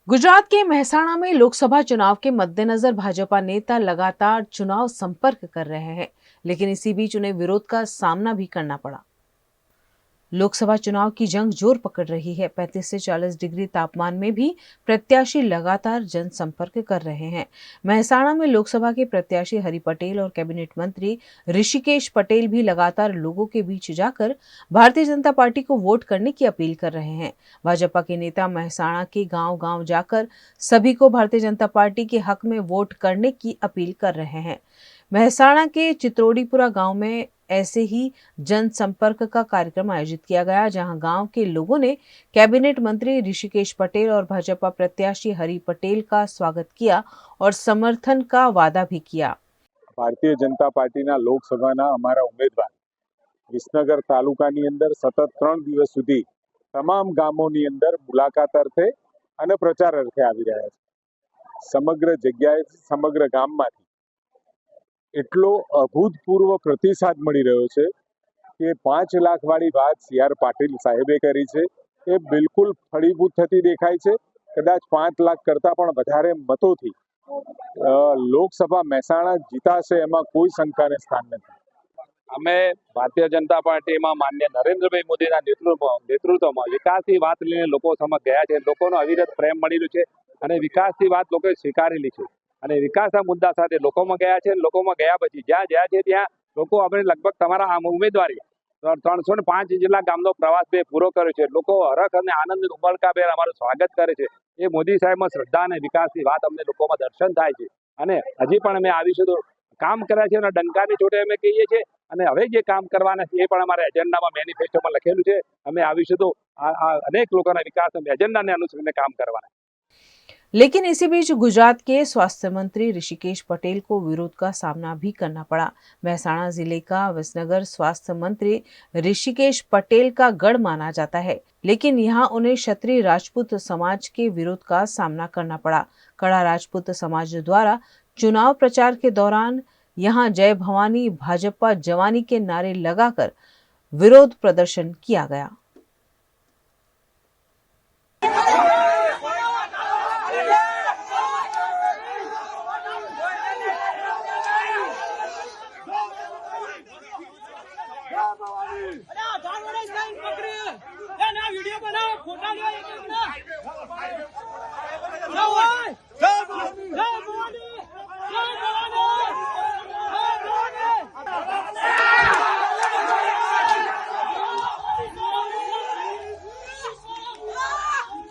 गुजरात के मेहसाणा में लोकसभा चुनाव के मद्देनजर भाजपा नेता लगातार चुनाव संपर्क कर रहे हैं, लेकिन इसी बीच उन्हें विरोध का सामना भी करना पड़ा। लोकसभा चुनाव की जंग जोर पकड़ रही है। 35 से 40 डिग्री तापमान में भी प्रत्याशी लगातार जनसंपर्क कर रहे हैं। मेहसाणा में लोकसभा के प्रत्याशी हरि पटेल और कैबिनेट मंत्री ऋषिकेश पटेल भी लगातार लोगों के बीच जाकर भारतीय जनता पार्टी को वोट करने की अपील कर रहे हैं। भाजपा के नेता मेहसाणा के गांव-गांव जाकर सभी को भारतीय जनता पार्टी के हक में वोट करने की अपील कर रहे हैं। मेहसाणा के चित्रोड़ीपुरा गांव में ऐसे ही जनसंपर्क का कार्यक्रम आयोजित किया गया, जहां गांव के लोगों ने कैबिनेट मंत्री ऋषिकेश पटेल और भाजपा प्रत्याशी हरि पटेल का स्वागत किया और समर्थन का वादा भी किया। भारतीय जनता पार्टीना લોકસભાના અમારા ઉમેદવાર વિસનગર તાલુકાની અંદર સતત 3 દિવસ સુધી તમામ ગામોની અંદર મુલાકાત અર્થે અને પ્રચાર અર્થે આવી રહ્યા છે। સમગ્ર જગ્યાએથી સમગ્ર ગામમાંથી એટલો અભૂતપૂર્વ પ્રતિસાદ મળી રહ્યો છે કે 5 લાખ વાળી વાત સી આર પાટીલ સાહેબે કરી છે એ બિલકુલ ફળીભૂત થતી દેખાય છે। કદાચ 5 લાખ કરતા પણ વધારે મતોથી લોકસભા મહેસાણા જીતાશે એમાં કોઈ શંકાને સ્થાન નથી। અમે ભારતીય जनता पार्टी में मान्य नरेन्द्रभाई मोदी नेतृत्व में विकासनी बात लईने लोको समक्ष गया है। लोकोनो अविरत प्रेम मळी रह्यो छे अने विकासनी बात लोकोए स्वीकारेली छे अने विकासना मुद्दा साथे लोकोमां गया छे। लोकोमां गया पछी ज्यां ज्यां छे त्यां लोको अमे लगभग तमारा आम उमेदवारी 305 जिल्ला गामनो प्रवास पूरो कर्यो छे। लोको हरख अने आनंद उमळकाभेर अमारुं स्वागत करे छे। ए मोदी साहेबमां श्रद्धा अने विकासनी वात अमने लोकोमां दर्शन थाय छे अने हजी पण अमे आवीशुं तो काम कर्या छे अने डंकानी चोटे अमे कहीए छे अने हवे जे काम करवाना छे ए पण अमारा एजेंडामां मेनिफेस्टोमां लखेलुं छे। अमे आवीशुं तो अनेक लोकोना विकास एजेंडाने अनुसरीने काम करवाना। लेकिन इसी बीच गुजरात के स्वास्थ्य मंत्री ऋषिकेश पटेल को विरोध का सामना भी करना पड़ा। मेहसाणा जिले का विसनगर स्वास्थ्य मंत्री ऋषिकेश पटेल का गढ़ माना जाता है, लेकिन यहाँ उन्हें क्षत्रिय राजपूत समाज के विरोध का सामना करना पड़ा। कड़ा राजपूत समाज द्वारा चुनाव प्रचार के दौरान यहाँ जय भवानी भाजपा जवानी के नारे लगाकर विरोध प्रदर्शन किया गया।